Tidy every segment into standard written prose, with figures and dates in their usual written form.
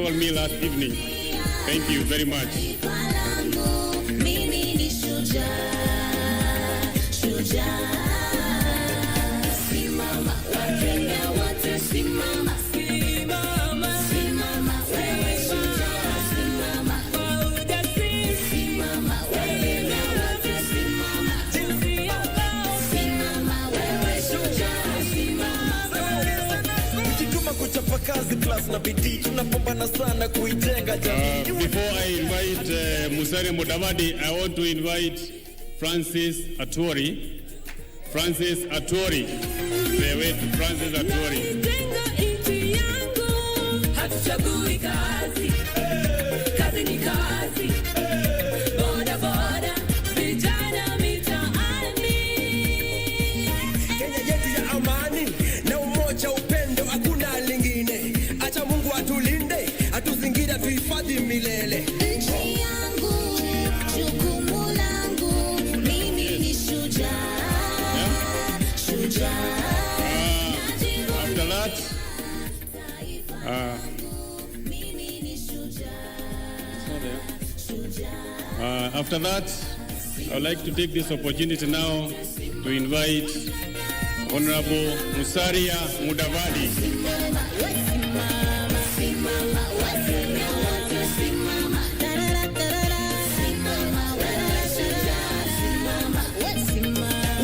Called me last evening. Thank you very much. Before I invite Musalia Mudavadi, I want to invite Francis Atwoli. Francis Atwoli. Say wait, Francis Atwoli. After that, I would like to take this opportunity now to invite Honorable Musalia Mudavadi.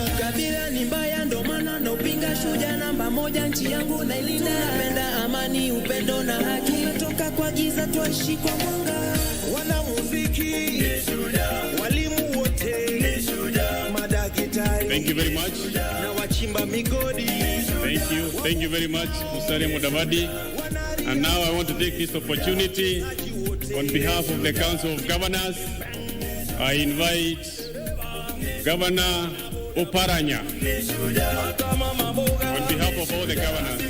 Ukabila ni mbaya ndo maana naupinga, shujaa namba moja, nchi yangu nailinda, napenda amani, upendo na haki, tumetoka kwa giza tuishi kwa mwanga. Wanamuziki walimu wote, madaktari. Thank you very much. Na wachimba migodi. Thank you very much, Musalia Mudavadi. And now I want to take this opportunity on behalf of the Council of Governors. I invite Governor Oparanya on behalf of all the governors.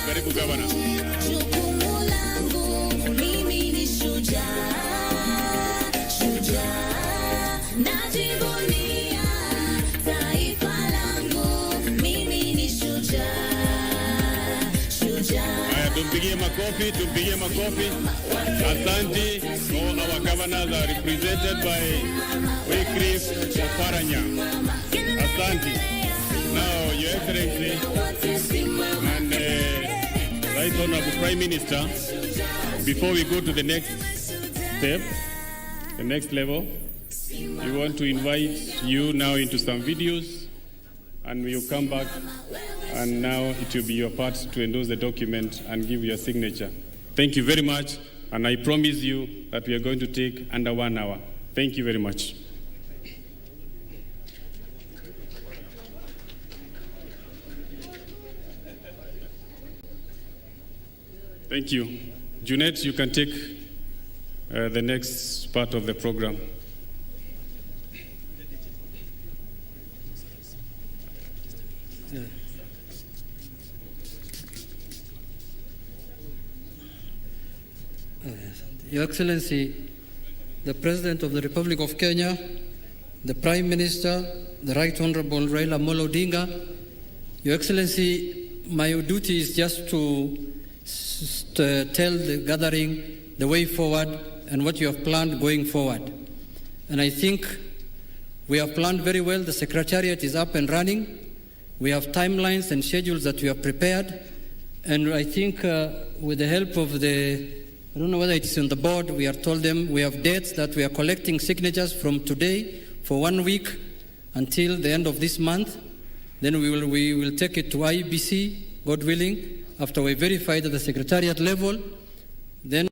Karibu Governor. Tumpigie makofi. Asante. All our governors are represented by Wycliffe Oparanya. Asante. Now, Your Excellency and Right Honorable Prime Minister, before we go to the next step, the next level, we want to invite you now into some videos, and we will come back, and now it will be your part to endorse the document and give your signature. Thank you very much, and I promise you that we are going to take under 1 hour. Thank you very much. Thank you. Junet, you can take the next part of the program. Your Excellency, the President of the Republic of Kenya, the Prime Minister, the Right Honorable Raila Odinga, Your Excellency, my duty is just to tell the gathering the way forward and what you have planned going forward. And I think we have planned very well. The Secretariat is up and running. We have timelines and schedules that we have prepared. And I think with the help of I don't know whether it is on the board, we are told them we have dates that we are collecting signatures from today for 1 week until the end of this month. Then we will take it to IBC, God willing, after we verify at the Secretariat level. Then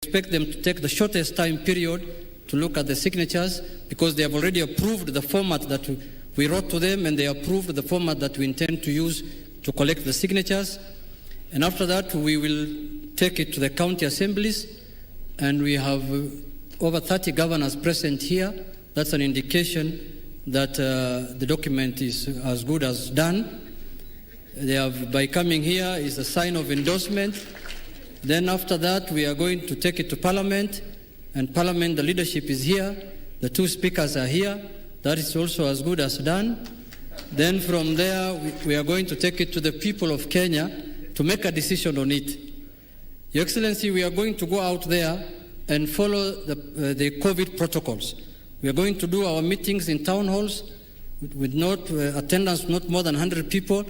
we expect them to take the shortest time period to look at the signatures, because they have already approved the format that we wrote to them, and they approved the format that we intend to use to collect the signatures. And after that, we will take it to the county assemblies, and we have over 30 governors present here. That's an indication that the document is as good as done. By coming here is a sign of endorsement. Then after that, we are going to take it to Parliament, and Parliament, the leadership is here, the two speakers are here, that is also as good as done. Then from there, we are going to take it to the people of Kenya to make a decision on it. Your Excellency, we are going to go out there and follow the COVID protocols. We are going to do our meetings in town halls with attendance not more than 100 people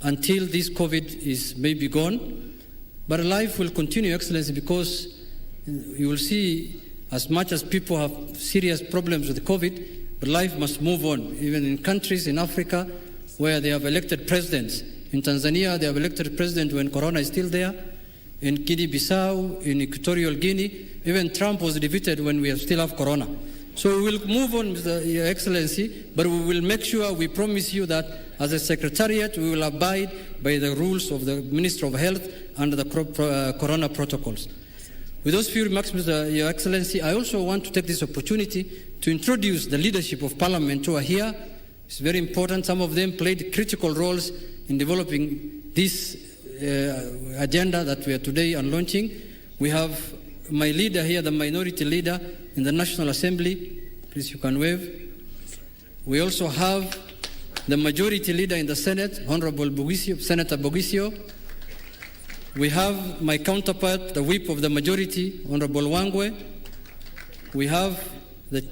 until this COVID is maybe gone. But life will continue, Your Excellency, because you will see as much as people have serious problems with COVID, but life must move on. Even in countries in Africa where they have elected presidents. In Tanzania, they have elected president when Corona is still there. In Guinea-Bissau, in Equatorial Guinea, even Trump was defeated when we still have Corona. So we will move on, Your Excellency, but we will make sure, we promise you that as a Secretariat, we will abide by the rules of the Minister of Health and the Corona protocols. With those few remarks, Your Excellency, I also want to take this opportunity to introduce the leadership of Parliament who are here. It's very important. Some of them played critical roles in developing this agenda that we are today launching. We have my leader here, the minority leader in the National Assembly. Please, you can wave. We also have the majority leader in the Senate, Honorable Bogisio, Senator Bogisio. We have my counterpart, the whip of the majority, Honorable Wangwe. We have the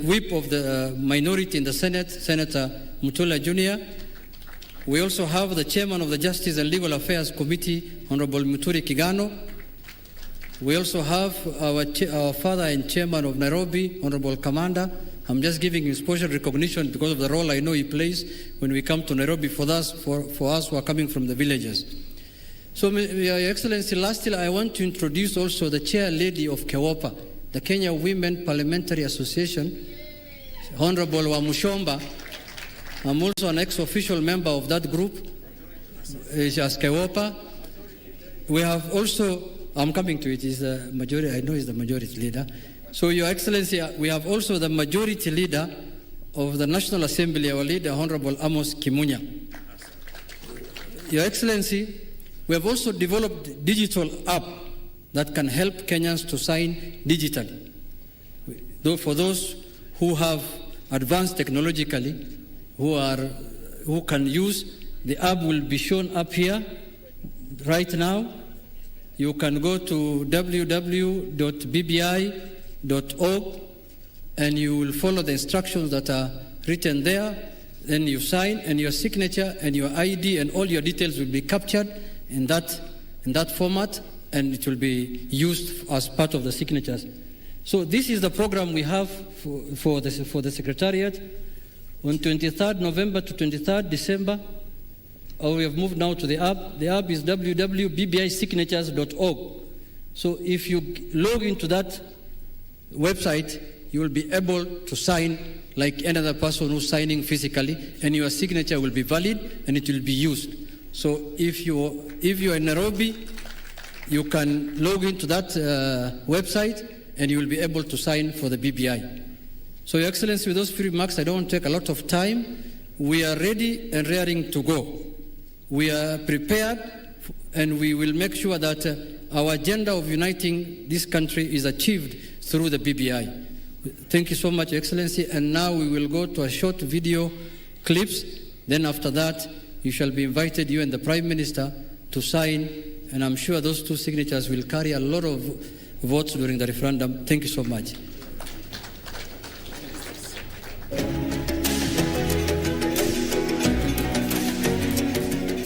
whip of the minority in the Senate, Senator Mutula Jr. We also have the chairman of the Justice and Legal Affairs Committee, Honorable Muturi Kigano. We also have our father and chairman of Nairobi, Honorable Kamanda. I'm just giving him special recognition because of the role I know he plays when we come to Nairobi for us who are coming from the villages. So, Your Excellency, lastly, I want to introduce also the chair lady of KEWOPA, the Kenya Women Parliamentary Association, Honorable Wamushomba. I'm also an ex-official member of that group, as KEWOPA. We have also, I'm coming to it, is the majority, I know is the majority leader. So, Your Excellency, we have also the majority leader of the National Assembly, our leader, Honorable Amos Kimunya. Your Excellency, we have also developed digital app that can help Kenyans to sign digitally. For those who have advanced technologically, who can use, the app will be shown up here right now. You can go to www.bbi.org and you will follow the instructions that are written there. Then you sign, and your signature and your ID and all your details will be captured in that format, and it will be used as part of the signatures. So this is the program we have for the Secretariat. On 23rd November to 23rd December, we have moved now to the app. The app is www.bbisignatures.org. So if you log into that website, you will be able to sign like any other person who's signing physically, and your signature will be valid and it will be used. So if you are in Nairobi, you can log into that website and you will be able to sign for the BBI. So, Your Excellency, with those few remarks, I don't want to take a lot of time. We are ready and raring to go. We are prepared, and we will make sure that our agenda of uniting this country is achieved through the BBI. Thank you so much, Your Excellency. And now we will go to a short video clips. Then after that, you shall be invited, you and the Prime Minister, to sign. And I'm sure those two signatures will carry a lot of votes during the referendum. Thank you so much.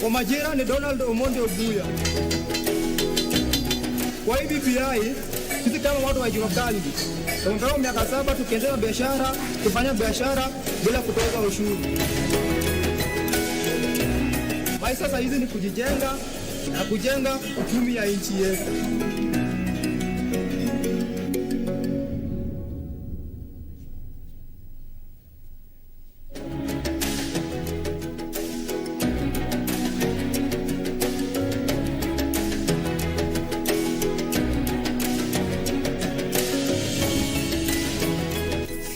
Kwa majina ni Donald Omondi Obuya. Kwa hii BBI, sisi kama watu wa Jurokandi, tunataka miaka 7 tukiendelea biashara, tufanye biashara bila kutoza ushuru. Maisha sasa hizi ni kujijenga na kujenga uchumi ya nchi yetu.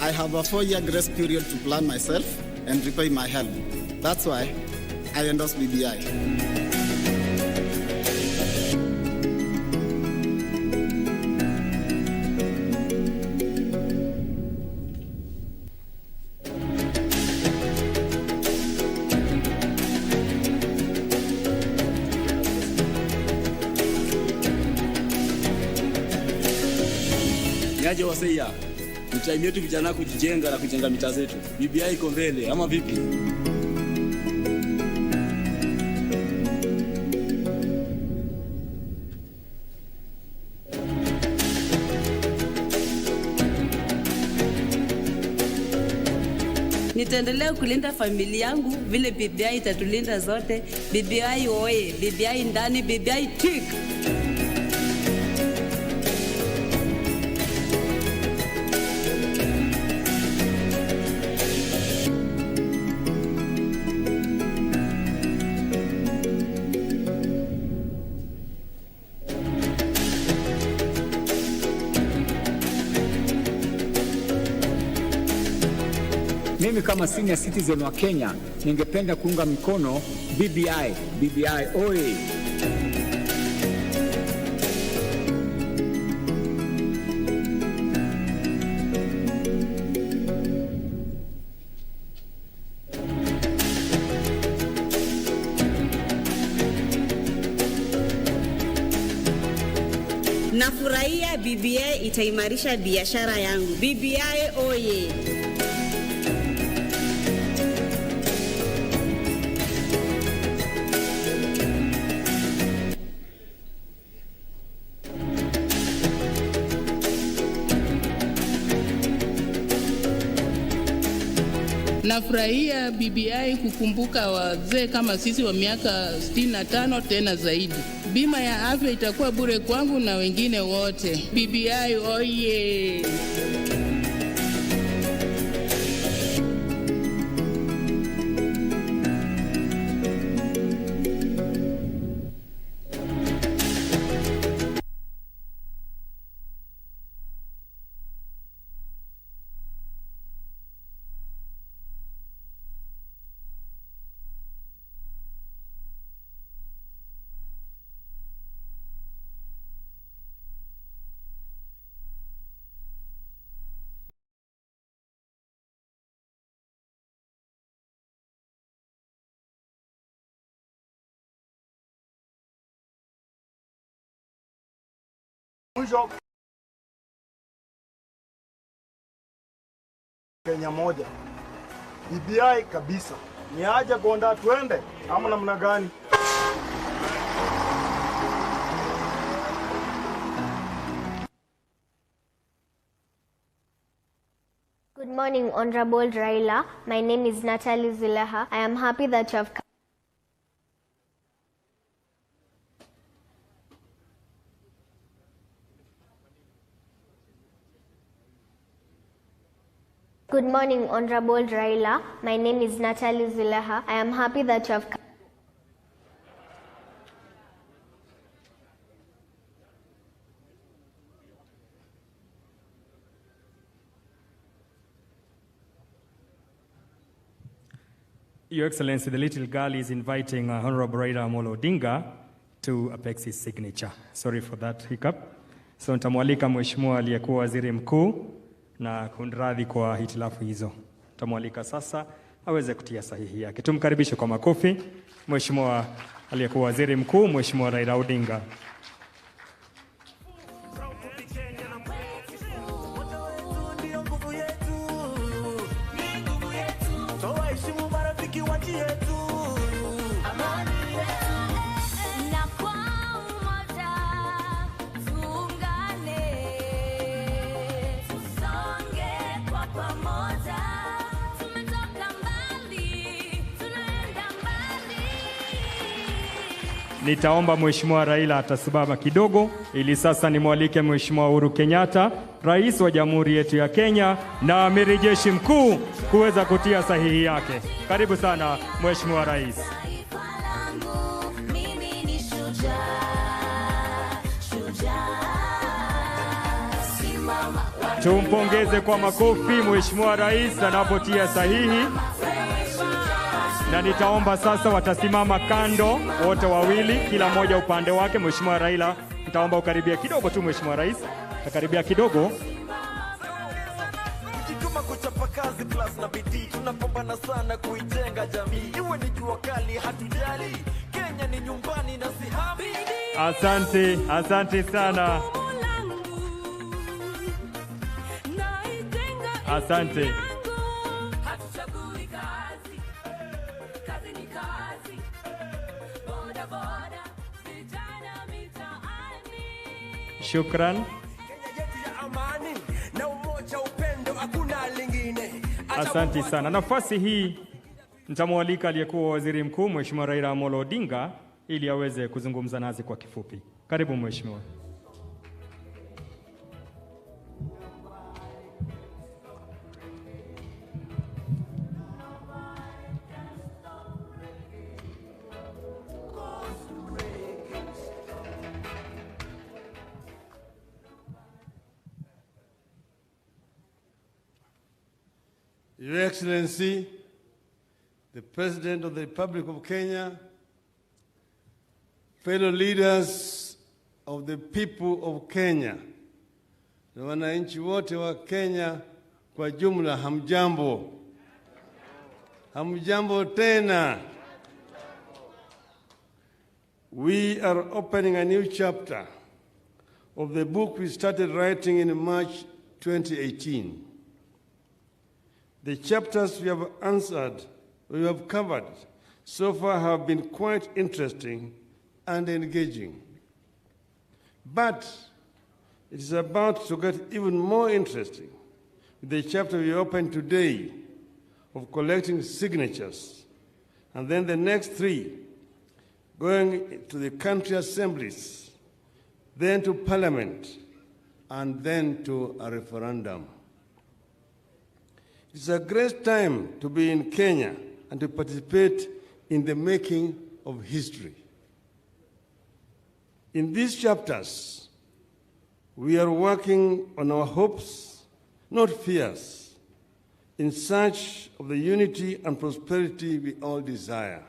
I have a 4-year grace period to plan myself and repay my help. That's why I endorse BBI. niaje waseia. Ni time yetu vijana kujijenga na kujenga mitaa zetu. BBI iko mbele ama vipi? Nitaendelea kulinda familia yangu vile BBI itatulinda zote. BBI oye, BBI ndani, BBI tik. Mimi kama senior citizen wa Kenya ningependa kuunga mkono BBI. BBI oye! Nafurahia BBI itaimarisha biashara yangu. BBI oye! Nafurahia BBI kukumbuka wazee kama sisi wa miaka 65 tena zaidi. Bima ya afya itakuwa bure kwangu na wengine wote. BBI oye! Mwisho Kenya moja. BBI kabisa. Ni aje kuonda twende ama namna gani? Good morning, Honorable Raila. My name is Natalie Zileha. I am happy that you have come. Good morning, Honorable Raila. My name is Natalie Zileha. I am happy that you have come. Your Excellency, the little girl is inviting Honorable Raila Odinga to apex his signature. Sorry for that hiccup. So nitamwalika Mheshimiwa aliyekuwa waziri mkuu na kunradhi kwa hitilafu hizo. Nitamwalika sasa aweze kutia sahihi yake. Tumkaribishe kwa makofi Mheshimiwa aliyekuwa waziri mkuu, Mheshimiwa Raila Odinga. Nitaomba Mheshimiwa Raila atasimama kidogo ili sasa nimwalike Mheshimiwa Uhuru Kenyatta, Rais wa Jamhuri yetu ya Kenya na Amiri Jeshi Mkuu kuweza kutia sahihi yake. Karibu sana Mheshimiwa Rais. Tumpongeze kwa makofi Mheshimiwa Rais anapotia sahihi. Na nitaomba sasa watasimama kando wote wawili, kila mmoja upande wake. Mheshimiwa Raila, nitaomba ukaribia kidogo tu Mheshimiwa Rais. Takaribia kidogo. Kujituma kuchapa kazi class na bidii, tunapambana sana kuijenga jamii. Iwe ni jua kali hatujali. Kenya ni nyumbani na si hami. Asante, asante sana. Asante. Shukran. Asante sana. Nafasi hii nitamwalika aliyekuwa waziri mkuu Mheshimiwa Raila Amolo Odinga ili aweze kuzungumza nasi kwa kifupi. Karibu Mheshimiwa. Your Excellency, the President of the Republic of Kenya, fellow leaders of the people of Kenya, na wananchi wote wa Kenya kwa jumla, hamjambo. Hamjambo tena. We are opening a new chapter of the book we started writing in March 2018. The chapters we have covered so far have been quite interesting and engaging. But it is about to get even more interesting with the chapter we opened today of collecting signatures, and then the next 3 going to the country assemblies, then to Parliament, and then to a referendum. It's a great time to be in Kenya and to participate in the making of history. In these chapters, we are working on our hopes, not fears, in search of the unity and prosperity we all desire.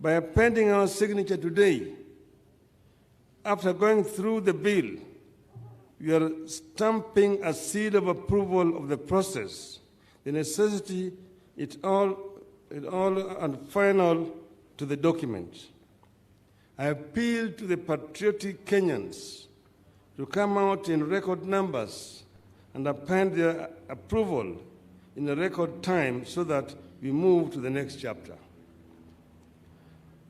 By appending our signature today, after going through the bill, we are stamping a seal of approval of the process, the necessity, it all and final to the document. I appeal to the patriotic Kenyans to come out in record numbers and append their approval in a record time so that we move to the next chapter.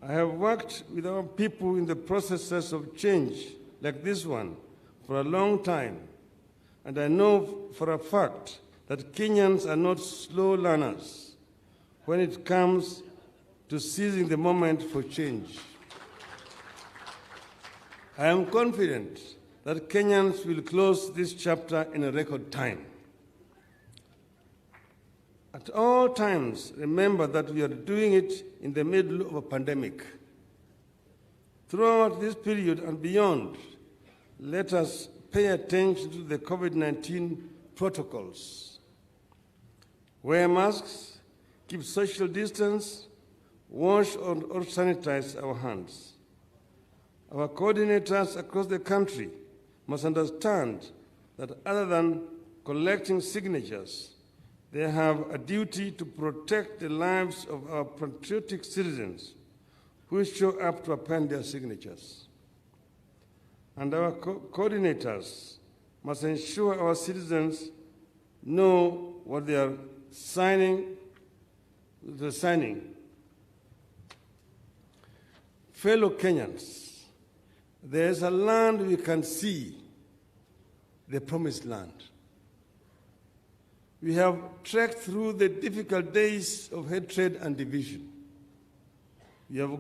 I have worked with our people in the processes of change like this one for a long time, and I know for a fact that Kenyans are not slow learners when it comes to seizing the moment for change. I am confident that Kenyans will close this chapter in a record time. At all times, remember that we are doing it in the middle of a pandemic. Throughout this period and beyond, let us pay attention to the COVID-19 protocols. Wear masks, keep social distance, wash or sanitize our hands. Our coordinators across the country must understand that other than collecting signatures, they have a duty to protect the lives of our patriotic citizens who show up to append their signatures. And our coordinators must ensure our citizens know what they are signing. Fellow Kenyans, there is a land we can see, the promised land. We have trekked through the difficult days of hatred and division. We have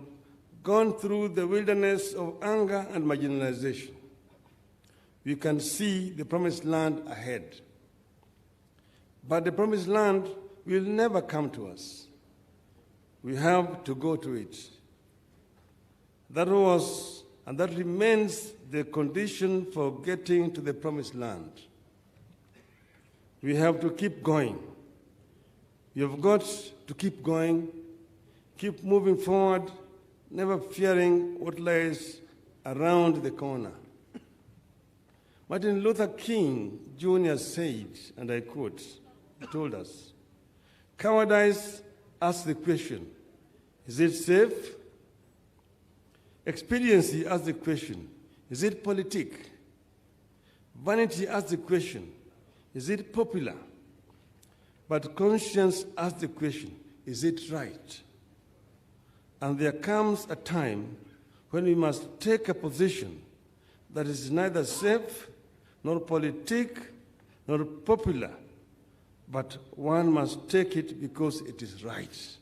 gone through the wilderness of anger and marginalization. We can see the promised land ahead. But the promised land will never come to us. We have to go to it. That was and that remains the condition for getting to the promised land. We have to keep going. We have got to keep going, keep moving forward, never fearing what lies around the corner. Martin Luther King Jr. said, and I quote, he told us, "Cowardice asks the question, is it safe? Expediency asks the question, is it politic? Vanity asks the question, Is it popular? But conscience asks the question, is it right? And there comes a time when we must take a position that is neither safe, nor politic, nor popular, but one must take it because it is right.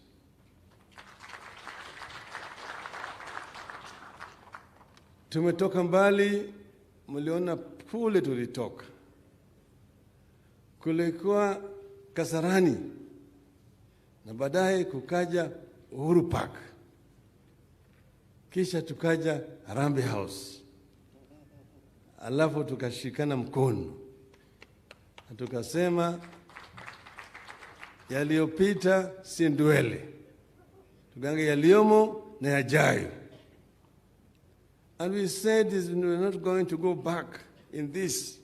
Tumetoka mbali, mliona kule tulitoka. Kulikuwa Kasarani, na baadaye kukaja Uhuru Park. Kisha tukaja Harambee House. Alafu tukashikana mkono. Na tukasema yaliyopita si ndwele. Tugange yaliyomo na yajayo. And we said we're not going to go back in this.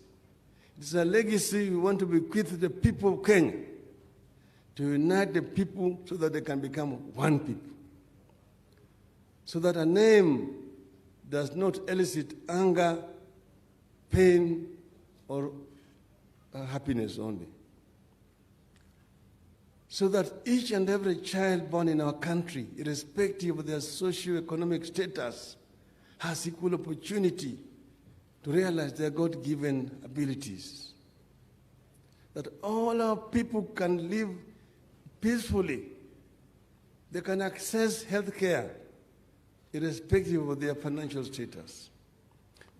It's a legacy we want to bequeath to the people of Kenya, to unite the people so that they can become one people. So that a name does not elicit anger, pain, or happiness only. So that each and every child born in our country, irrespective of their socio-economic status, has equal opportunity to realize their God-given abilities. That all our people can live peacefully. They can access health care irrespective of their financial status.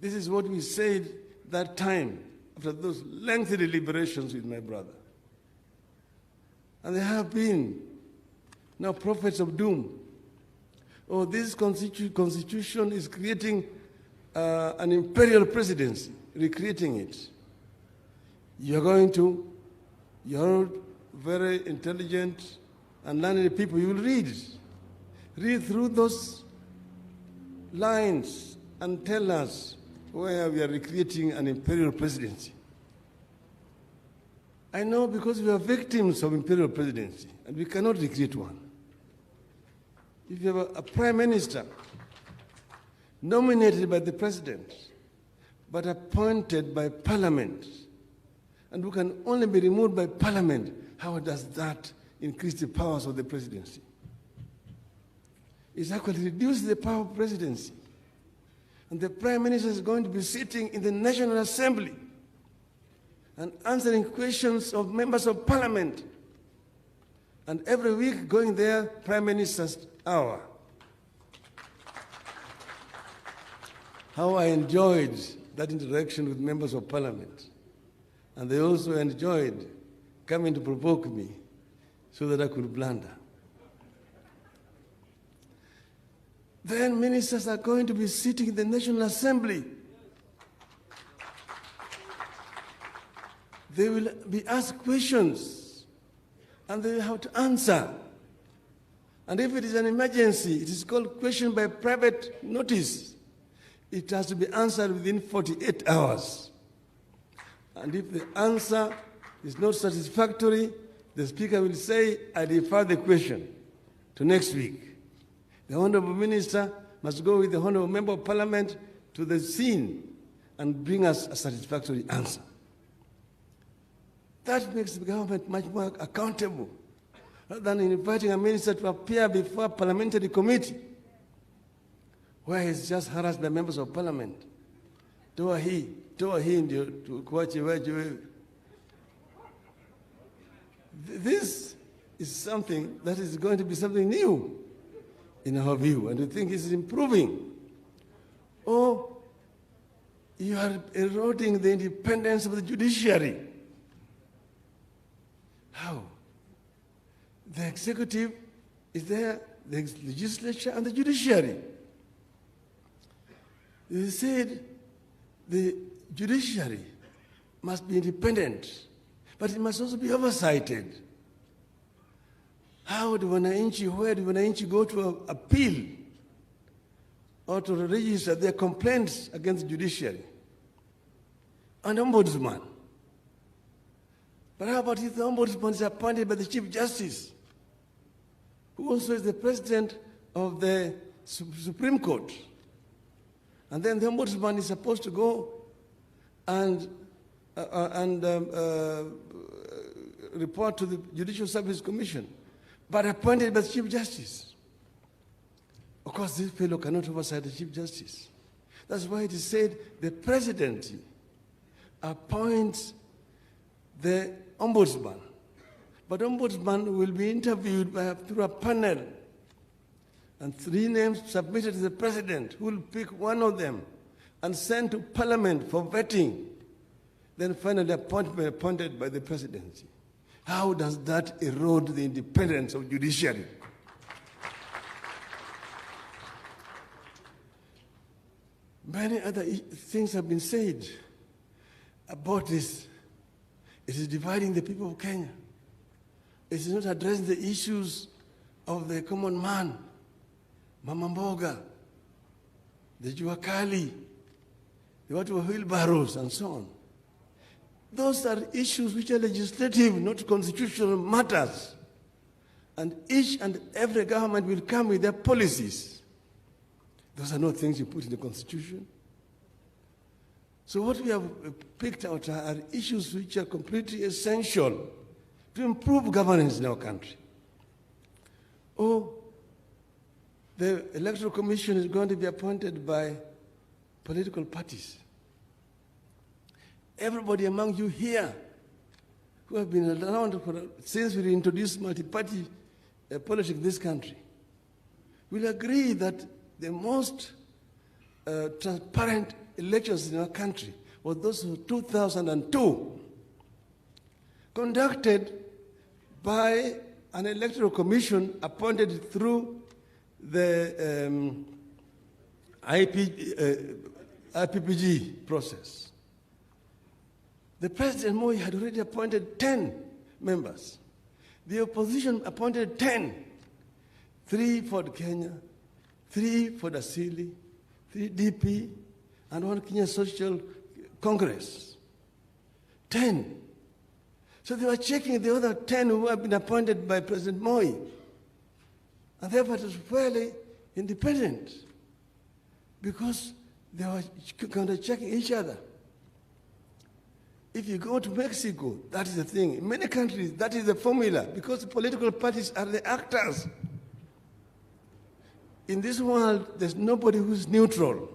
This is what we said that time after those lengthy deliberations with my brother. And there have been now prophets of doom. Oh, this constitution is creating an imperial presidency, recreating it. You're very intelligent and learned people. You will read through those lines and tell us where we are recreating an imperial presidency. I know because we are victims of imperial presidency and we cannot recreate one. If you have a prime minister nominated by the president, but appointed by parliament, and who can only be removed by parliament, how does that increase the powers of the presidency? It's actually reduced the power of presidency. And the prime minister is going to be sitting in the National Assembly and answering questions of members of parliament. And every week going there, prime minister's hour. How I enjoyed that interaction with members of parliament. And they also enjoyed coming to provoke me so that I could blunder. Then ministers are going to be sitting in the National Assembly. They will be asked questions and they will have to answer. And if it is an emergency, it is called question by private notice. It has to be answered within 48 hours. And if the answer is not satisfactory, the Speaker will say, I defer the question to next week. The Honorable Minister must go with the Honorable Member of Parliament to the scene and bring us a satisfactory answer. That makes the government much more accountable, rather than inviting a minister to appear before a parliamentary committee, where he's just harassed by members of parliament. Toa hii ndio kuache wewe. This is something that is going to be something new in our view, and we think it's improving. Or you are eroding the independence of the judiciary. How? The executive is there, the legislature and the judiciary. They said the judiciary must be independent, but it must also be oversighted. Where do wananchi go to appeal or to register their complaints against the judiciary? An ombudsman. But how about if the ombudsman is appointed by the Chief Justice, who also is the president of the Supreme Court? And then the ombudsman is supposed to go and report to the Judicial Service Commission, but appointed by the Chief Justice. Of course, this fellow cannot oversight the Chief Justice. That's why it is said the presidency appoints the ombudsman. But ombudsman will be interviewed through a panel, and 3 names submitted to the president, who will pick one of them and send to parliament for vetting, then finally appointed by the presidency. How does that erode the independence of judiciary? Many other things have been said about this. It is dividing the people of Kenya. It is not addressing the issues of the common man, Mama Mboga, the Juakali, the watu wa wheelbarrows, and so on. Those are issues which are legislative, not constitutional matters. And each and every government will come with their policies. Those are not things you put in the Constitution. So what we have picked out are issues which are completely essential to improve governance in our country. Oh, the Electoral Commission is going to be appointed by political parties. Everybody among you here who have been around since we introduced multi-party politics in this country will agree that the most transparent elections in our country were those of 2002, conducted by an electoral commission appointed through the IPPG process. The President Moi had already appointed 10 members. The opposition appointed 10, 3 for Kenya, 3 for the Dasili, 3 DP, and 1 Kenya Social Congress. 10. So they were checking the other 10 who have been appointed by President Moi. And therefore it was fairly independent because they were kind of checking each other. If you go to Mexico, that is the thing. In many countries, that is the formula, because the political parties are the actors. In this world, there's nobody who's neutral.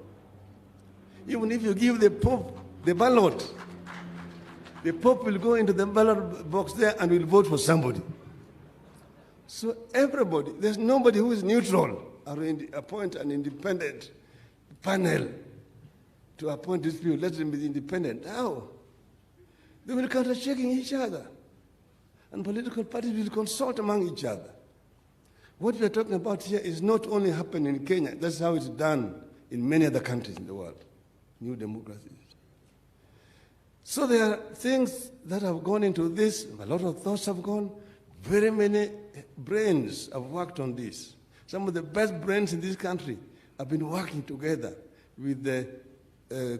Even if you give the Pope the ballot, the Pope will go into the ballot box there and will vote for somebody. So everybody, there's nobody who is neutral or appoint an independent panel to appoint these people. Let them be independent. How? They will counter-checking each other. And political parties will consult among each other. What we are talking about here is not only happening in Kenya. That's how it's done in many other countries in the world, new democracies. So there are things that have gone into this. A lot of thoughts have gone. Very many brains have worked on this. Some of the best brains in this country have been working together with the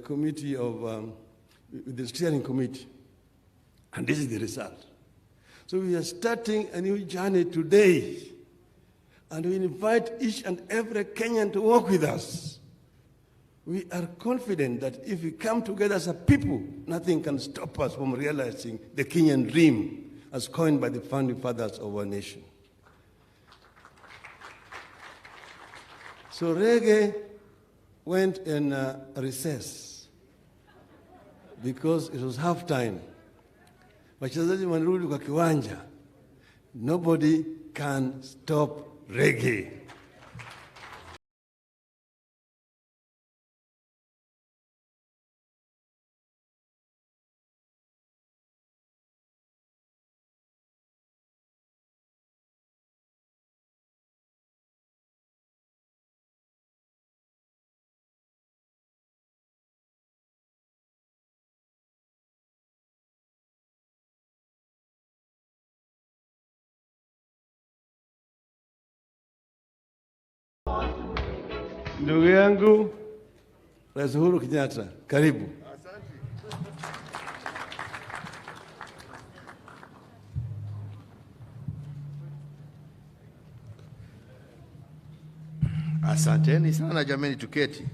committee of, with the steering committee. And this is the result. So we are starting a new journey today. And we invite each and every Kenyan to work with us. We are confident that if we come together as a people, nothing can stop us from realizing the Kenyan dream as coined by the founding fathers of our nation. So reggae went in recess because it was halftime. Wachezaji wanarudi kwa kiwanja. Nobody can stop reggae. Ndugu yangu Rais Uhuru Kenyatta, karibu. Asanteni sana jameni, tuketi.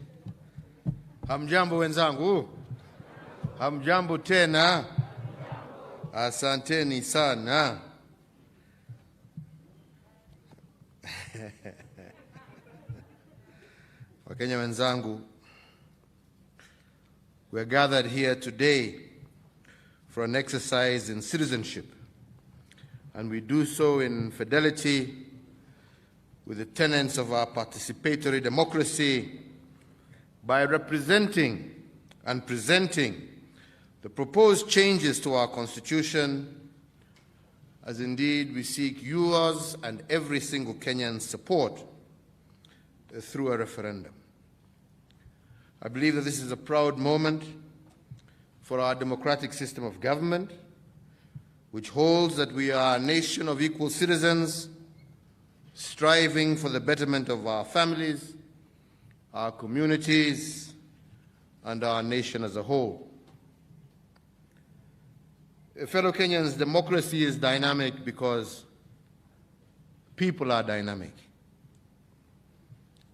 Hamjambo wenzangu. Hamjambo tena. Asanteni sana. Wakenya wenzangu, we are gathered here today for an exercise in citizenship, and we do so in fidelity with the tenets of our participatory democracy by representing and presenting the proposed changes to our Constitution, as indeed we seek yours and every single Kenyan's support through a referendum. I believe that this is a proud moment for our democratic system of government, which holds that we are a nation of equal citizens, striving for the betterment of our families, our communities, and our nation as a whole. Fellow Kenyans, democracy is dynamic because people are dynamic.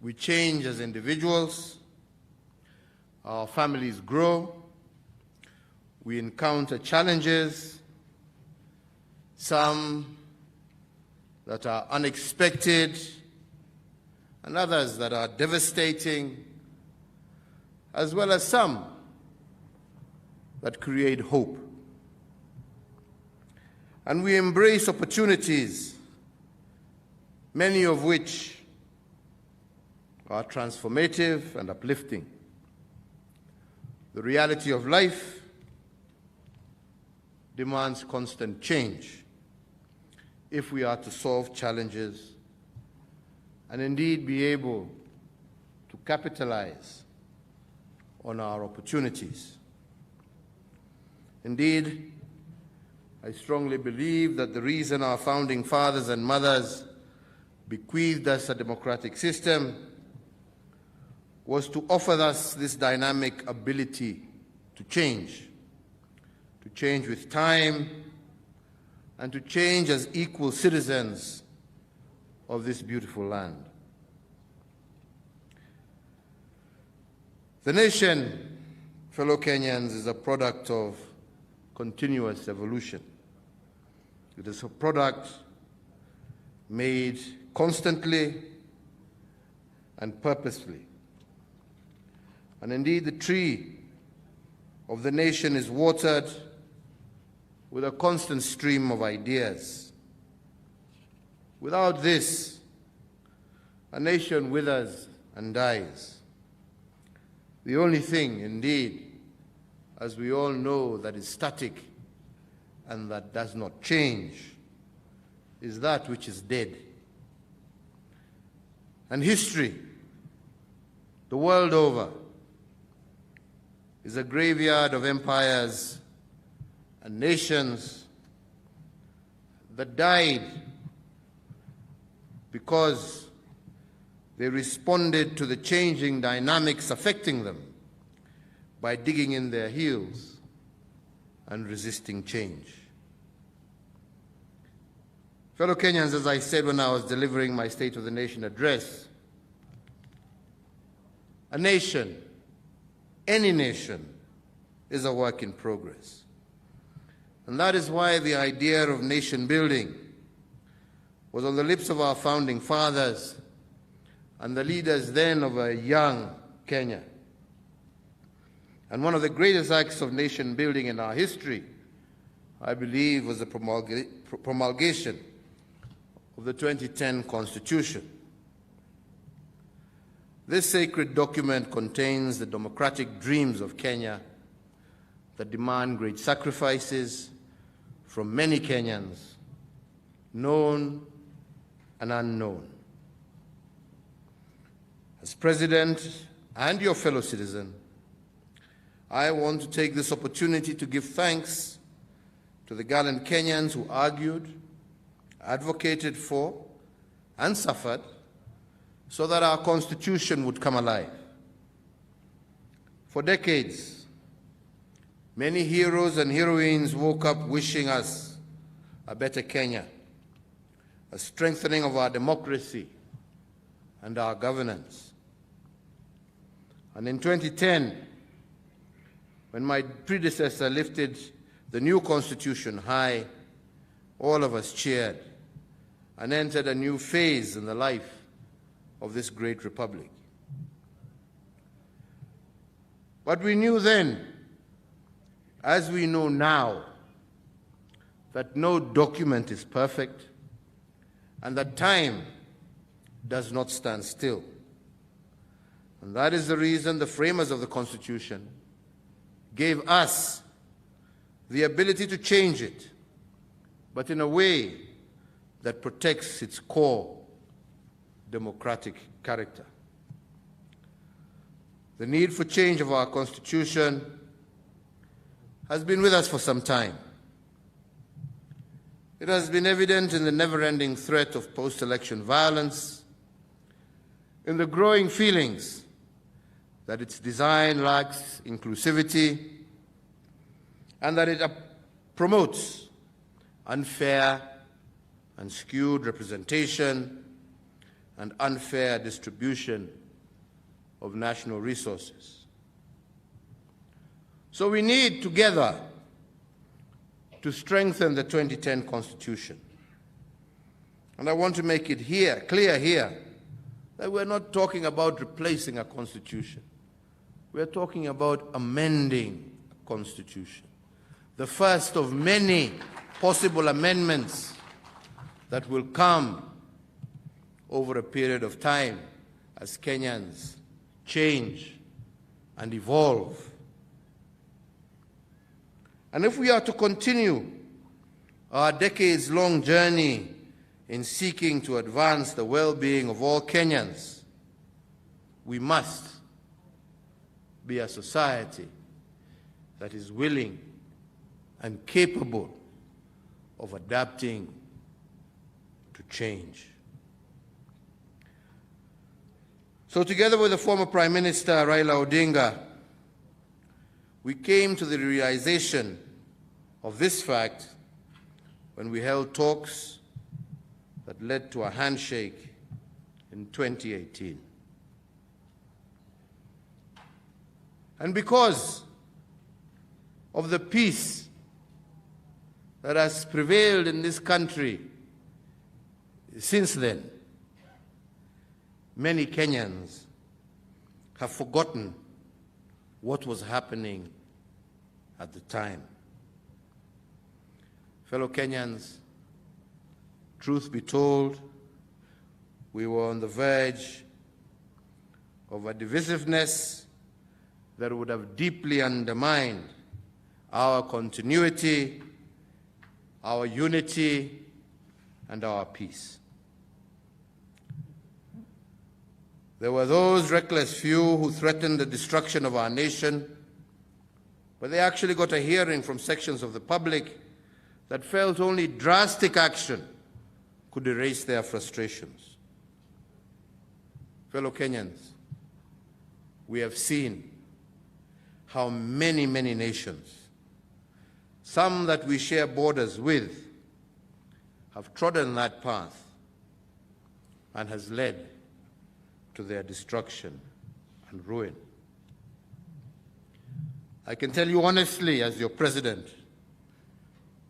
We change as individuals, our families grow, we encounter challenges, some that are unexpected, and others that are devastating, as well as some that create hope. And we embrace opportunities, many of which are transformative and uplifting. The reality of life demands constant change if we are to solve challenges and indeed be able to capitalize on our opportunities. Indeed, I strongly believe that the reason our founding fathers and mothers bequeathed us a democratic system was to offer us this dynamic ability to change with time, and to change as equal citizens of this beautiful land. The nation, fellow Kenyans, is a product of continuous evolution. It is a product made constantly and purposefully. And indeed, the tree of the nation is watered with a constant stream of ideas. Without this, a nation withers and dies. The only thing, indeed, as we all know, that is static and that does not change is that which is dead. And history, the world over, is a graveyard of empires and nations that died because they responded to the changing dynamics affecting them by digging in their heels and resisting change. Fellow Kenyans, as I said when I was delivering my State of the Nation address, a nation, any nation, is a work in progress. And that is why the idea of nation building was on the lips of our founding fathers and the leaders then of a young Kenya. And one of the greatest acts of nation building in our history, I believe, was the promulgation of the 2010 Constitution. This sacred document contains the democratic dreams of Kenya that demand great sacrifices from many Kenyans, known and unknown. As President and your fellow citizen, I want to take this opportunity to give thanks to the gallant Kenyans who argued, advocated for, and suffered so that our Constitution would come alive. For decades, many heroes and heroines woke up wishing us a better Kenya, a strengthening of our democracy and our governance. And in 2010, when my predecessor lifted the new constitution high, all of us cheered and entered a new phase in the life of this great republic. But we knew then, as we know now, that no document is perfect and that time does not stand still. And that is the reason the framers of the Constitution gave us the ability to change it, but in a way that protects its core democratic character. The need for change of our Constitution has been with us for some time. It has been evident in the never-ending threat of post-election violence, in the growing feelings that its design lacks inclusivity, and that it promotes unfair and skewed representation and unfair distribution of national resources. So we need together to strengthen the 2010 Constitution. And I want to make it clear here that we're not talking about replacing a constitution. We're talking about amending a constitution. The first of many possible amendments that will come over a period of time as Kenyans change and evolve. And if we are to continue our decades-long journey in seeking to advance the well-being of all Kenyans, we must be a society that is willing and capable of adapting to change. So together with the former Prime Minister, Raila Odinga, we came to the realization of this fact when we held talks that led to a handshake in 2018. And because of the peace that has prevailed in this country since then, many Kenyans have forgotten what was happening at the time. Fellow Kenyans, truth be told, we were on the verge of a divisiveness that would have deeply undermined our continuity, our unity, and our peace. There were those reckless few who threatened the destruction of our nation, but they actually got a hearing from sections of the public that felt only drastic action could erase their frustrations. Fellow Kenyans, we have seen how many nations, some that we share borders with, have trodden that path and has led to their destruction and ruin. I can tell you honestly, as your president,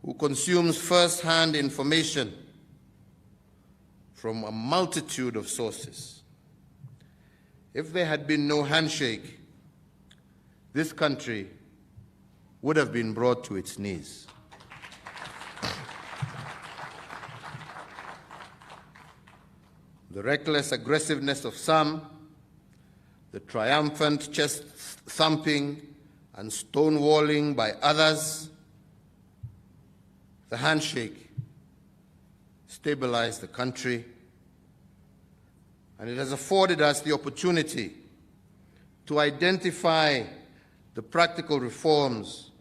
who consumes first-hand information from a multitude of sources, if there had been no handshake, this country would have been brought to its knees. The reckless aggressiveness of some, the triumphant chest-thumping and stonewalling by others, the handshake stabilized the country, and it has afforded us the opportunity to identify the practical reforms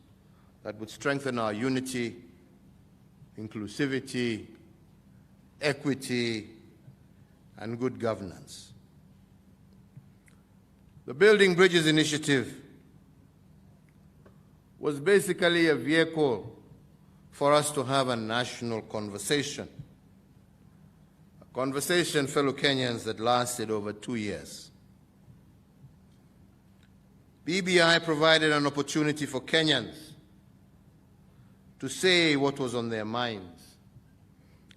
that would strengthen our unity, inclusivity, equity, and good governance. The Building Bridges initiative was basically a vehicle for us to have a national conversation. A conversation, fellow Kenyans, that lasted over 2 years. BBI provided an opportunity for Kenyans to say what was on their minds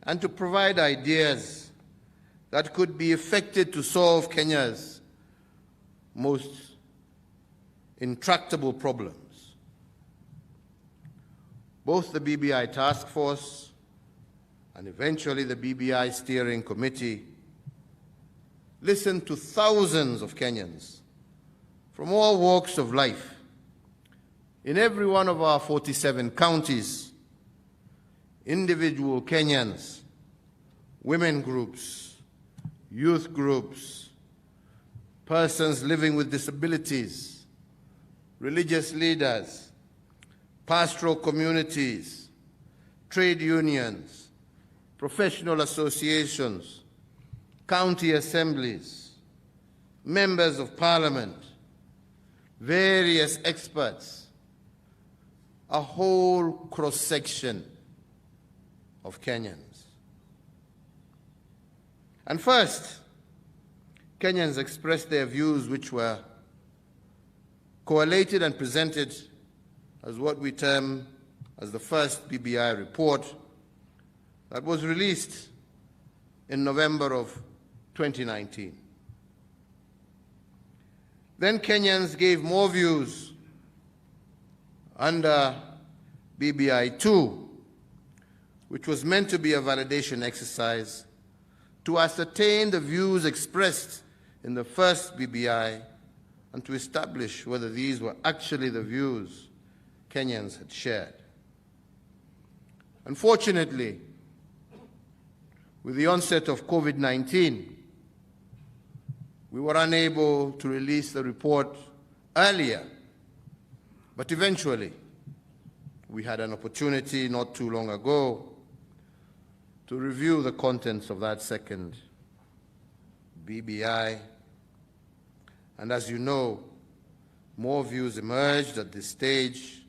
and to provide ideas that could be effected to solve Kenya's most intractable problems. Both the BBI task force and eventually the BBI steering committee listened to thousands of Kenyans from all walks of life in every one of our 47 counties, individual Kenyans, women groups, youth groups, persons living with disabilities, religious leaders, pastoral communities, trade unions, professional associations, county assemblies, members of parliament, various experts, a whole cross-section of Kenyans. And first, Kenyans expressed their views, which were collated and presented as what we term as the first BBI report that was released in November of 2019. Then Kenyans gave more views under BBI 2, which was meant to be a validation exercise to ascertain the views expressed in the first BBI and to establish whether these were actually the views Kenyans had shared. Unfortunately, with the onset of COVID-19, we were unable to release the report earlier, but eventually we had an opportunity not too long ago to review the contents of that second BBI. And as you know, more views emerged at this stage,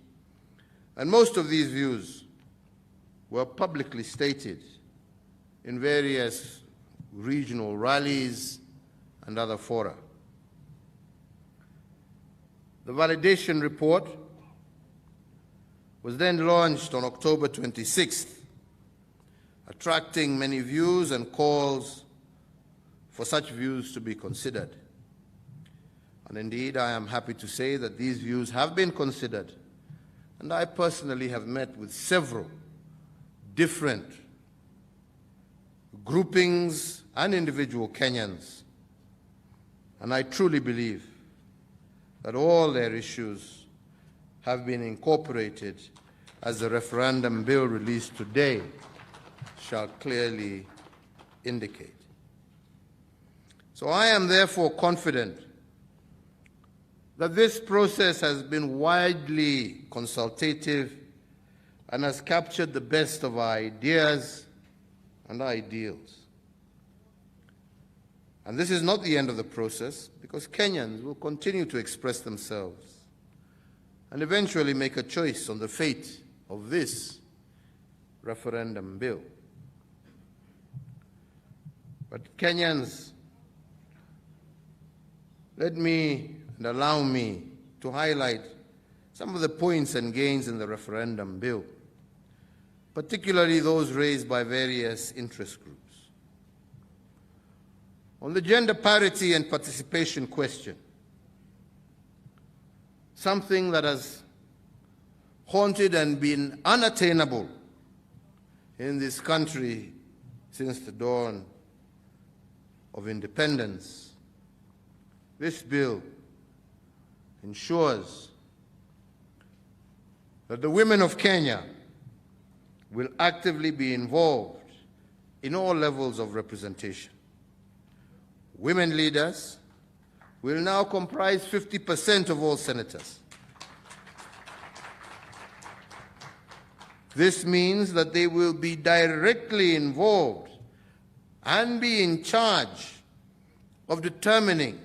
and most of these views were publicly stated in various regional rallies and other fora. The validation report was then launched on October 26th, attracting many views and calls for such views to be considered. And indeed, I am happy to say that these views have been considered, and I personally have met with several different groupings and individual Kenyans, and I truly believe that all their issues have been incorporated as the referendum bill released today shall clearly indicate. So I am therefore confident that this process has been widely consultative and has captured the best of our ideas and ideals. And this is not the end of the process, because Kenyans will continue to express themselves and eventually make a choice on the fate of this referendum bill. But Kenyans, let me and allow me to highlight some of the points and gains in the referendum bill, particularly those raised by various interest groups. On the gender parity and participation question, something that has haunted and been unattainable in this country since the dawn of independence, this bill ensures that the women of Kenya will actively be involved in all levels of representation. Women leaders will now comprise 50% of all senators. This means that they will be directly involved and be in charge of determining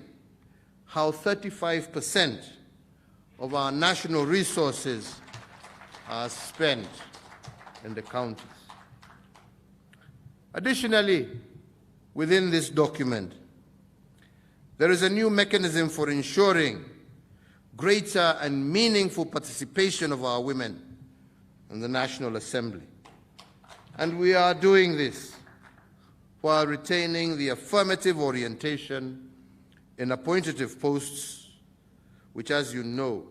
how 35% of our national resources are spent in the counties. Additionally, within this document, there is a new mechanism for ensuring greater and meaningful participation of our women in the National Assembly. And we are doing this while retaining the affirmative orientation in appointive posts, which, as you know,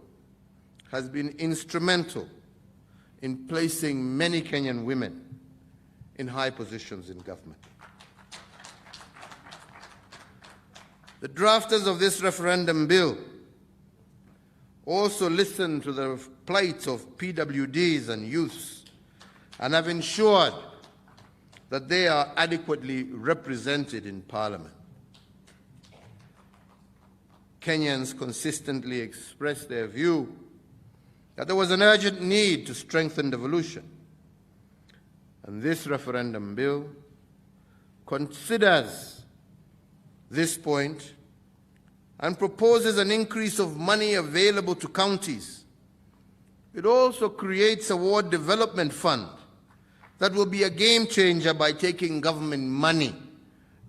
has been instrumental in placing many Kenyan women in high positions in government. The drafters of this referendum bill also listened to the plight of PWDs and youths and have ensured that they are adequately represented in Parliament. Kenyans consistently expressed their view that there was an urgent need to strengthen devolution, and this referendum bill considers this point and proposes an increase of money available to counties. It also creates a ward development fund that will be a game changer by taking government money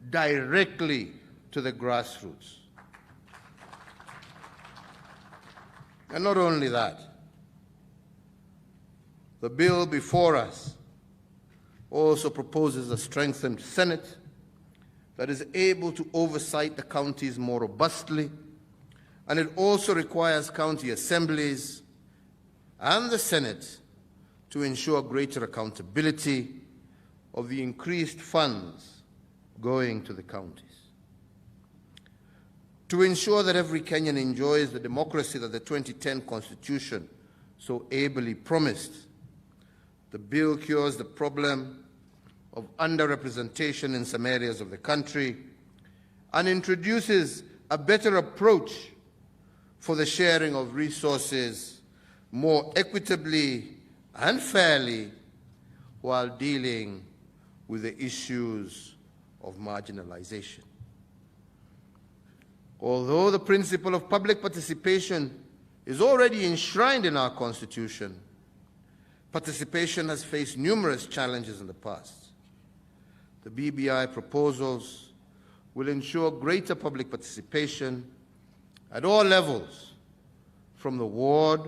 directly to the grassroots. And not only that, the bill before us also proposes a strengthened Senate that is able to oversight the counties more robustly, and it also requires county assemblies and the Senate to ensure greater accountability of the increased funds going to the counties. To ensure that every Kenyan enjoys the democracy that the 2010 Constitution so ably promised, the bill cures the problem of underrepresentation in some areas of the country and introduces a better approach for the sharing of resources more equitably and fairly while dealing with the issues of marginalization. Although the principle of public participation is already enshrined in our Constitution, participation has faced numerous challenges in the past. The BBI proposals will ensure greater public participation at all levels, from the ward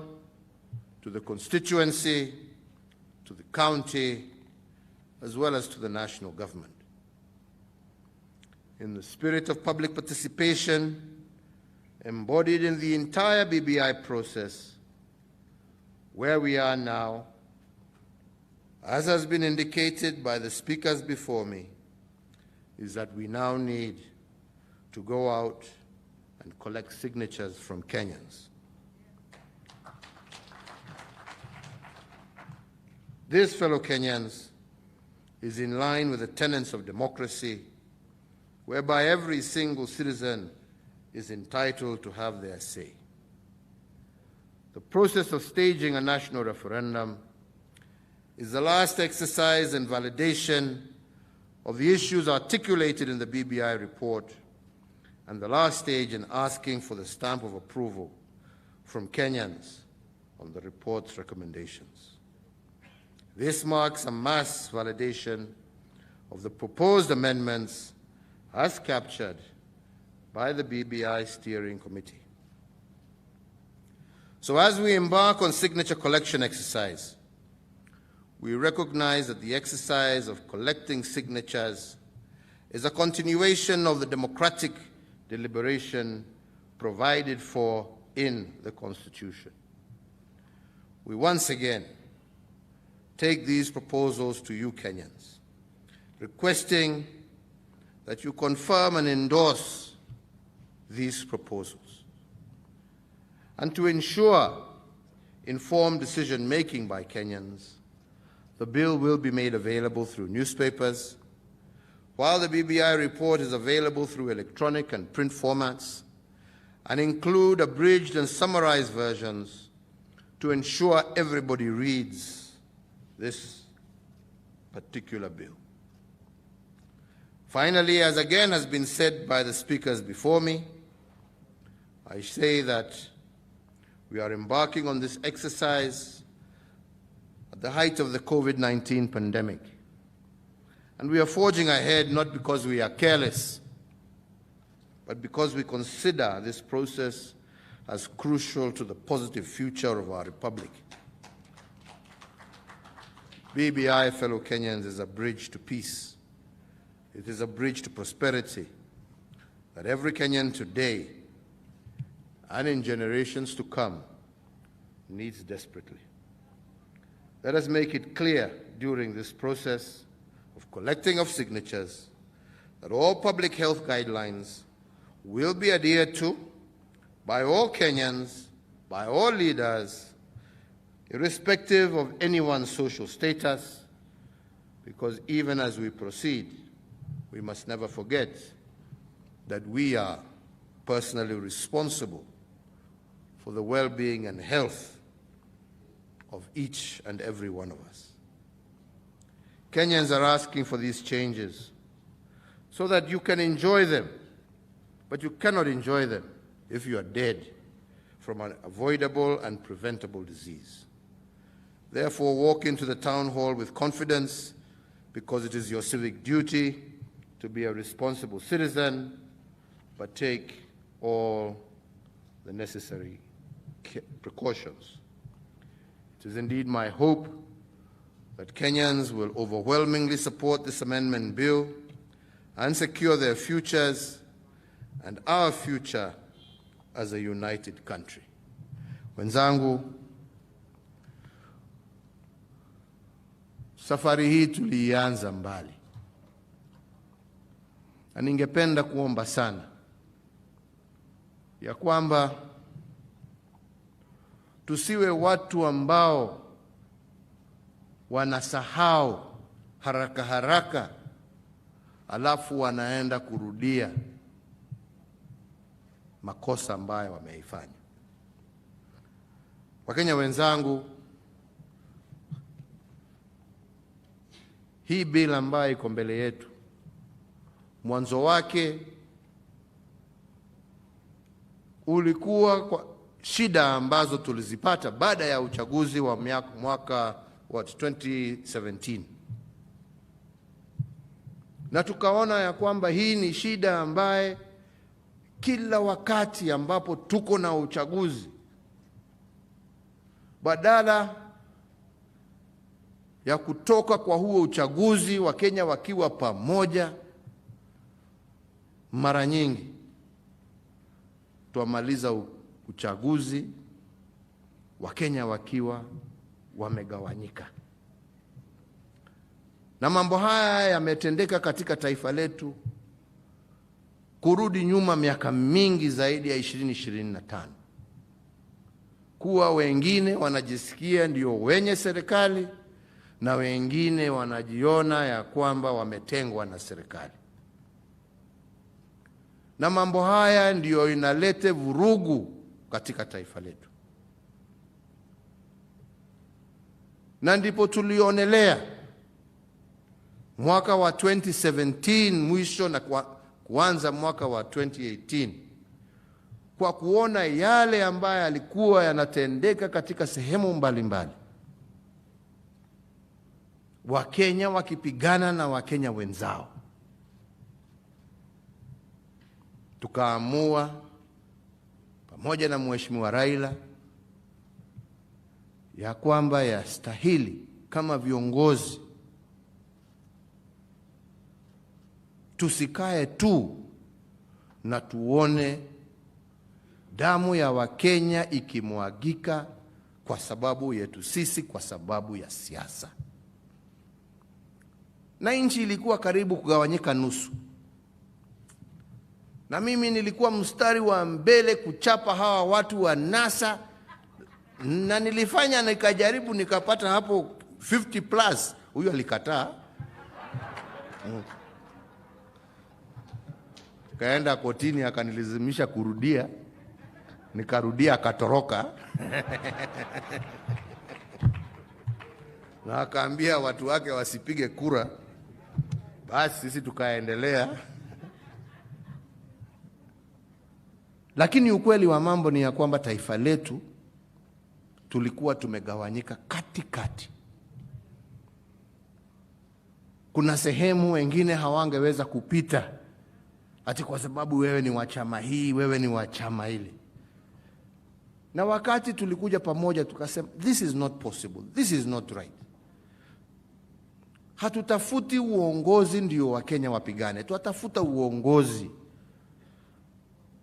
to the constituency to the county, as well as to the national government. In the spirit of public participation embodied in the entire BBI process, where we are now, as has been indicated by the speakers before me, is that we now need to go out and collect signatures from Kenyans. This, fellow Kenyans, is in line with the tenets of democracy, whereby every single citizen is entitled to have their say. The process of staging a national referendum is the last exercise and validation of the issues articulated in the BBI report and the last stage in asking for the stamp of approval from Kenyans on the report's recommendations. This marks a mass validation of the proposed amendments as captured by the BBI Steering Committee. So as we embark on signature collection exercise, we recognize that the exercise of collecting signatures is a continuation of the democratic deliberation provided for in the Constitution. We once again take these proposals to you Kenyans, requesting that you confirm and endorse these proposals. And to ensure informed decision-making by Kenyans, the bill will be made available through newspapers, while the BBI report is available through electronic and print formats, and include abridged and summarized versions to ensure everybody reads this particular bill. Finally, as again has been said by the speakers before me, I say that we are embarking on this exercise at the height of the COVID-19 pandemic. And we are forging ahead not because we are careless, but because we consider this process as crucial to the positive future of our republic. BBI, fellow Kenyans, is a bridge to peace. It is a bridge to prosperity that every Kenyan today and in generations to come needs desperately. Let us make it clear during this process of collecting of signatures that all public health guidelines will be adhered to by all Kenyans, by all leaders, irrespective of anyone's social status, because even as we proceed, we must never forget that we are personally responsible for the well-being and health of each and every one of us. Kenyans are asking for these changes so that you can enjoy them, but you cannot enjoy them if you are dead from an avoidable and preventable disease. Therefore, walk into the town hall with confidence, because it is your civic duty to be a responsible citizen, but take all the necessary precautions. It is indeed my hope that Kenyans will overwhelmingly support this amendment bill and secure their futures and our future as a united country. Wenzangu, safari hii tulianza mbali. Na ningependa kuomba sana ya kwamba tusiwe watu ambao wanasahau haraka haraka alafu wanaenda kurudia makosa ambayo wameifanya. Wakenya wenzangu, hii bill ambayo iko mbele yetu, mwanzo wake ulikuwa kwa shida ambazo tulizipata baada ya uchaguzi wa mwaka wa 2017. Na tukaona ya kwamba hii ni shida ambaye kila wakati ambapo tuko na uchaguzi, badala ya kutoka kwa huo uchaguzi Wakenya wakiwa pamoja, mara nyingi tuamaliza uchaguzi Wakenya wakiwa wamegawanyika. Na mambo haya yametendeka katika taifa letu kurudi nyuma miaka mingi zaidi ya 20-25. Kuwa wengine wanajisikia ndio wenye serikali na wengine wanajiona ya kwamba wametengwa na serikali. Na mambo haya ndio inalete vurugu katika taifa letu. Na ndipo tulionelea mwaka wa 2017 mwisho na kuanza mwaka wa 2018, kwa kuona yale ambayo yalikuwa yanatendeka katika sehemu mbalimbali, Wakenya wakipigana na Wakenya wenzao, tukaamua pamoja na Mheshimiwa Raila ya kwamba yastahili kama viongozi tusikae tu na tuone damu ya Wakenya ikimwagika kwa sababu yetu sisi, kwa sababu ya siasa. Na nchi ilikuwa karibu kugawanyika nusu. Na mimi nilikuwa mstari wa mbele kuchapa hawa watu wa NASA, na nilifanya nikajaribu nikapata hapo 50+. Huyo alikataa. Kaenda kotini akanilazimisha kurudia. Nikarudia akatoroka. Na akaambia watu wake wasipige kura. Basi sisi tukaendelea. Lakini ukweli wa mambo ni ya kwamba taifa letu tulikuwa tumegawanyika katikati. Kuna sehemu wengine hawangeweza kupita ati kwa sababu wewe ni wa chama hii, wewe ni wa chama ile. Na wakati tulikuja pamoja tukasema, this is not possible, this is not right. Hatutafuti uongozi ndio Wakenya wapigane, tutatafuta uongozi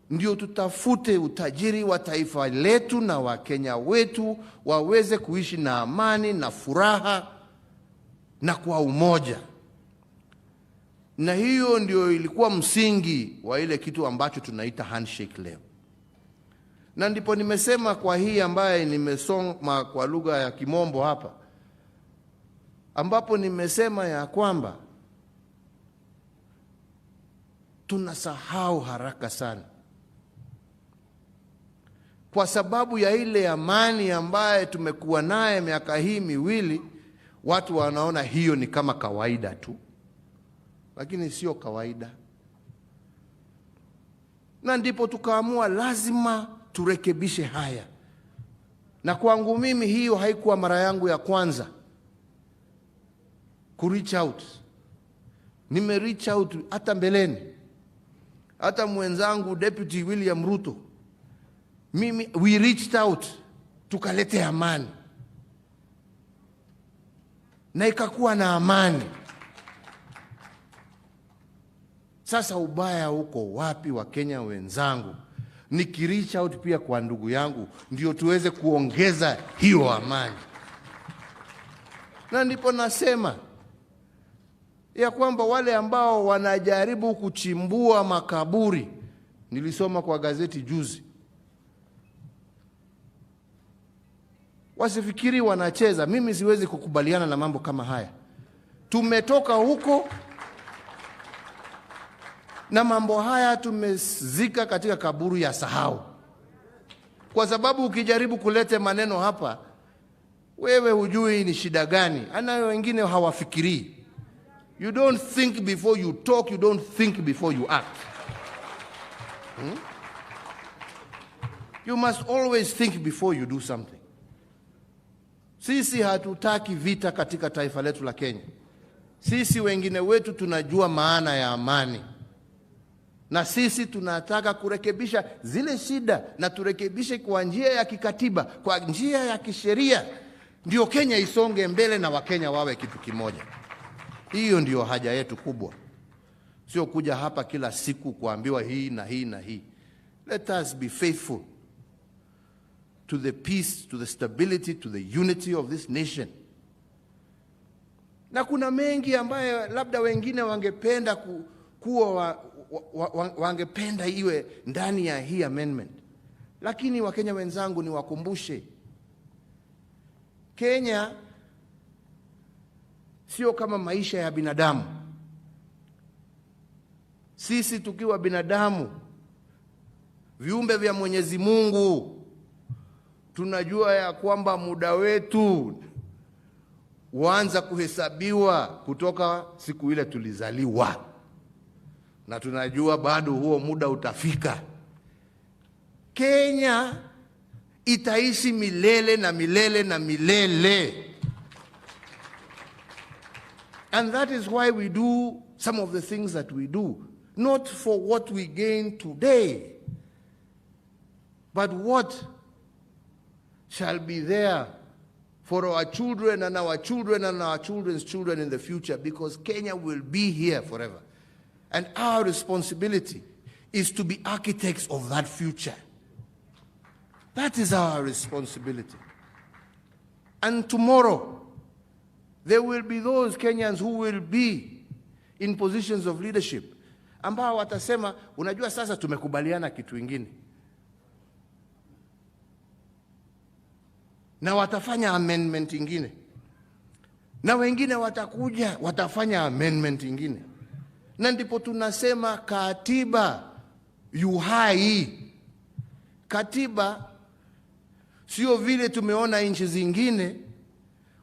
ndio tutafute utajiri wa taifa letu na Wakenya wetu waweze kuishi na amani na furaha na kwa umoja. Na hiyo ndio ilikuwa msingi wa ile kitu ambacho tunaita handshake leo. Na ndipo nimesema kwa hii ambaye nimesoma kwa lugha ya Kimombo hapa, ambapo nimesema ya kwamba tunasahau haraka sana kwa sababu ya ile amani ambaye tumekuwa naye miaka hii miwili. Watu wanaona hiyo ni kama kawaida tu, lakini sio kawaida. Na ndipo tukaamua lazima turekebishe haya. Na kwangu mimi hiyo haikuwa mara yangu ya kwanza ku reach out. Nime reach out hata mbeleni. Hata mwenzangu Deputy William Ruto, we reached out tukalete amani. Na ikakuwa na amani. Sasa ubaya uko wapi Wakenya wenzangu? Nikireach out pia kwa ndugu yangu ndio tuweze kuongeza hiyo amani. Na ndipo nasema ya kwamba wale ambao wanajaribu kuchimbua makaburi, nilisoma kwa gazeti juzi, wasifikiri wanacheza. Mimi siwezi kukubaliana na mambo kama haya. Tumetoka huko na mambo haya tumezika katika kaburi ya sahau. Kwa sababu ukijaribu kulete maneno hapa, wewe hujui ni shida gani. Anayo wengine hawafikiri. You don't think before you talk, you don't think before you act. You must always think before you do something. Sisi hatutaki vita katika taifa letu la Kenya. Sisi wengine wetu tunajua maana ya amani. Na sisi tunataka kurekebisha zile shida, na turekebishe kwa njia ya kikatiba, kwa njia ya kisheria, ndio Kenya isonge mbele na Wakenya wawe kitu kimoja. Hiyo ndio haja yetu kubwa. Sio kuja hapa kila siku kuambiwa hii na hii na hii. Let us be faithful to the peace, to the stability, to the unity of this nation. Na kuna mengi ambayo labda wengine wangependa wangependa iwe ndani ya hii amendment. Lakini Wakenya wenzangu, niwakumbushe, Kenya sio kama maisha ya binadamu. Sisi tukiwa binadamu, viumbe vya Mwenyezi Mungu, tunajua ya kwamba muda wetu huanza kuhesabiwa kutoka siku ile tulizaliwa. Na tunajua bado huo muda utafika. Kenya itaishi milele na milele na milele. And that is why we do some of the things that we do. Not for what we gain today, but what shall be there for our children and our children and our children's children in the future, because Kenya will be here forever. And our responsibility is to be architects of that future. That is our responsibility. And tomorrow, there will be those Kenyans who will be in positions of leadership, ambao watasema, unajua sasa tumekubaliana kitu ingine. Na watafanya amendment ingine. Na wengine watakuja, watafanya amendment ingine. Na ndipo tunasema katiba yu hai. Katiba sio vile tumeona nchi zingine,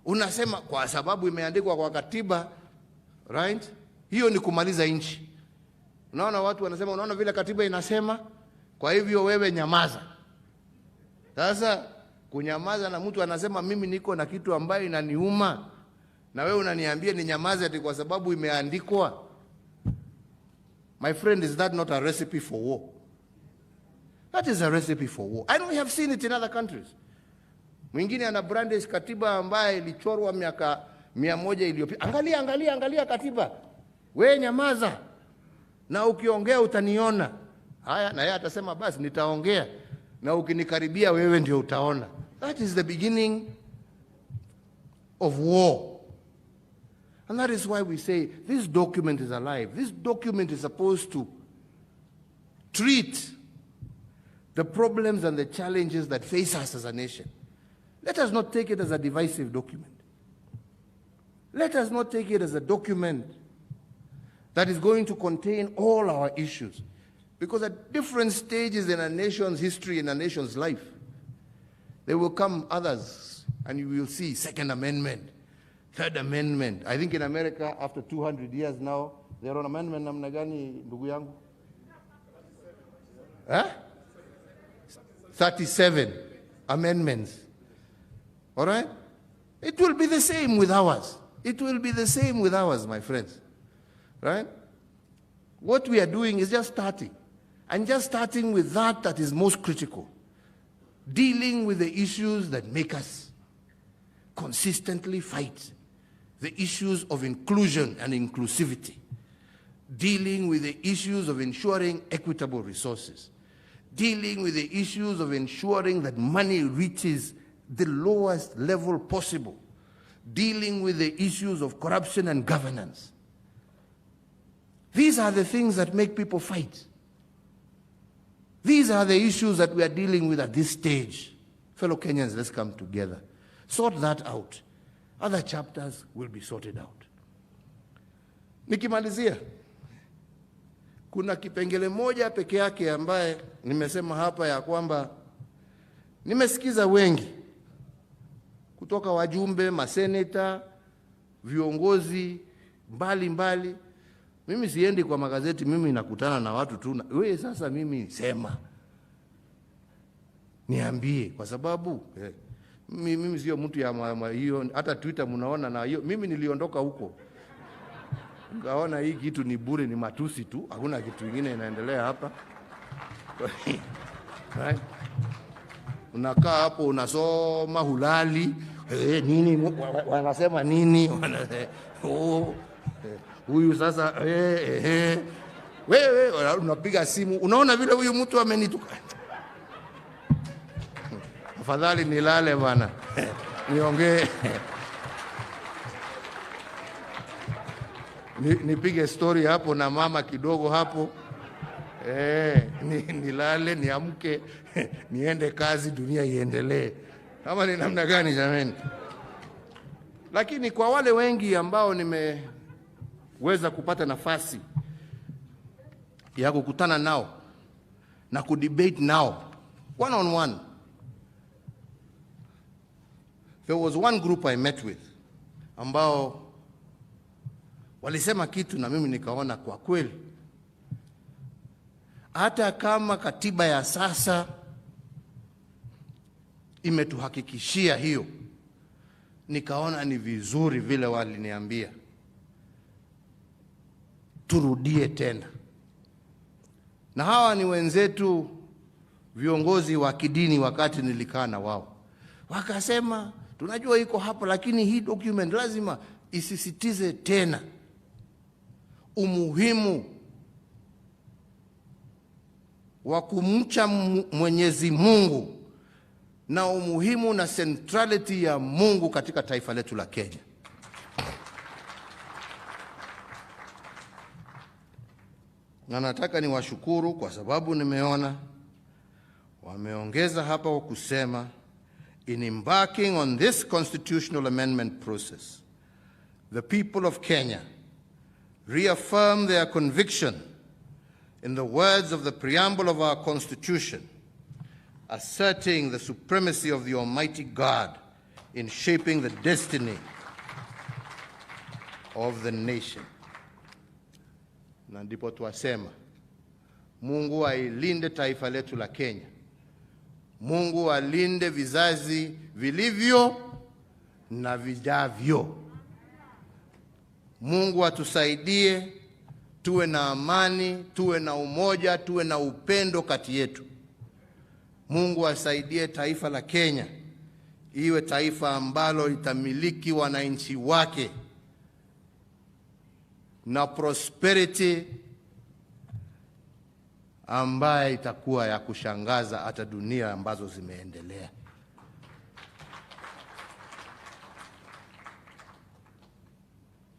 unasema kwa sababu imeandikwa kwa katiba, right? Hiyo ni kumaliza nchi. Unaona watu wanasema, unaona vile katiba inasema, kwa hivyo wewe nyamaza. Sasa kunyamaza na mtu anasema mimi niko na kitu ambayo inaniuma, na wewe unaniambia ni nyamaze ati kwa sababu imeandikwa. My friend, is that not a recipe for war? That is a recipe for war. And we have seen it in other countries. Mwingine ana brandish katiba ambaye ilichorwa miaka 100 iliyopita. Angalia katiba. Wewe nyamaza. Na ukiongea utaniona. Haya, na yeye atasema basi nitaongea. Na ukinikaribia wewe ndio utaona. That is the beginning of war. And that is why we say this document is alive. This document is supposed to treat the problems and the challenges that face us as a nation. Let us not take it as a divisive document. Let us not take it as a document that is going to contain all our issues. Because at different stages in a nation's history, in a nation's life, there will come others, and you will see Second Amendment, Third Amendment. I think in America, after 200 years now, they're on amendment namna gani, ndugu yangu? 37 amendments. All right? It will be the same with ours. It will be the same with ours, my friends. Right? What we are doing is just starting. And just starting with that is most critical. Dealing with the issues that make us consistently fight. The issues of inclusion and inclusivity. Dealing with the issues of ensuring equitable resources. Dealing with the issues of ensuring that money reaches the lowest level possible. Dealing with the issues of corruption and governance. These are the things that make people fight. These are the issues that we are dealing with at this stage. Fellow Kenyans, let's come together. Sort that out. Other chapters will be sorted out. Nikimalizia, kuna kipengele moja peke yake ambaye nimesema hapa ya kwamba nimesikiza wengi kutoka wajumbe, maseneta, viongozi mbali. Mimi siendi kwa magazeti, mimi nakutana na watu tu. Wewe sasa mimi sema. Niambie kwa sababu mimi sio mtu ya hiyo, hata Twitter mnaona na hiyo. Mimi niliondoka huko. Ngaona hii kitu ni bure, ni matusi tu, hakuna kitu kingine inaendelea hapa. Right? Unakaa hapo unasoma hulali, nini wanasema nini? Huyu sasa wewe unapiga simu, unaona vile huyu mtu amenituka. Afadhali nilale bana. Niongee. Nipige story hapo na mama kidogo hapo. Nilale, niamke, niende kazi, dunia iendelee. Kama ni namna gani jamani? Lakini kwa wale wengi ambao nimeweza kupata nafasi ya kukutana nao na kudebate nao one on one, there was one group I met with ambao walisema kitu na mimi nikaona kwa kweli, hata kama katiba ya sasa imetuhakikishia hiyo, nikaona ni vizuri vile waliniambia turudie tena. Na hawa ni wenzetu viongozi wa kidini. Wakati nilikaa na wao, wakasema tunajua iko hapo, lakini hii document lazima isisitize tena umuhimu wa kumcha Mwenyezi Mungu na umuhimu na centrality ya Mungu katika taifa letu la Kenya. Na nataka niwashukuru kwa sababu nimeona wameongeza hapa wa kusema, in embarking on this constitutional amendment process, the people of Kenya reaffirm their conviction in the words of the preamble of our Constitution, asserting the supremacy of the Almighty God in shaping the destiny of the nation. Na ndipo tuasema, Mungu ailinde taifa letu la Kenya. Mungu alinde vizazi vilivyo na vijavyo. Mungu atusaidie tuwe na amani, tuwe na umoja, tuwe na upendo kati yetu. Mungu asaidie taifa la Kenya iwe taifa ambalo litamiliki wananchi wake na prosperity ambaye itakuwa ya kushangaza hata dunia ambazo zimeendelea.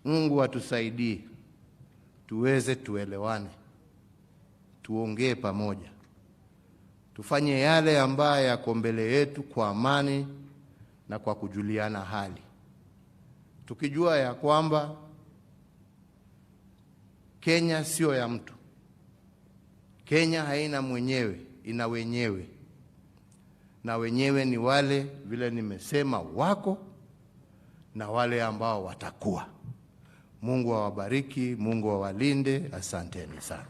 Mungu atusaidie tuweze tuelewane, tuongee pamoja, tufanye yale ambayo yako mbele yetu kwa amani na kwa kujuliana hali, tukijua ya kwamba Kenya sio ya mtu. Kenya haina mwenyewe, ina wenyewe, na wenyewe ni wale vile nimesema wako na wale ambao watakuwa. Mungu awabariki, Mungu awalinde. Asanteni sana.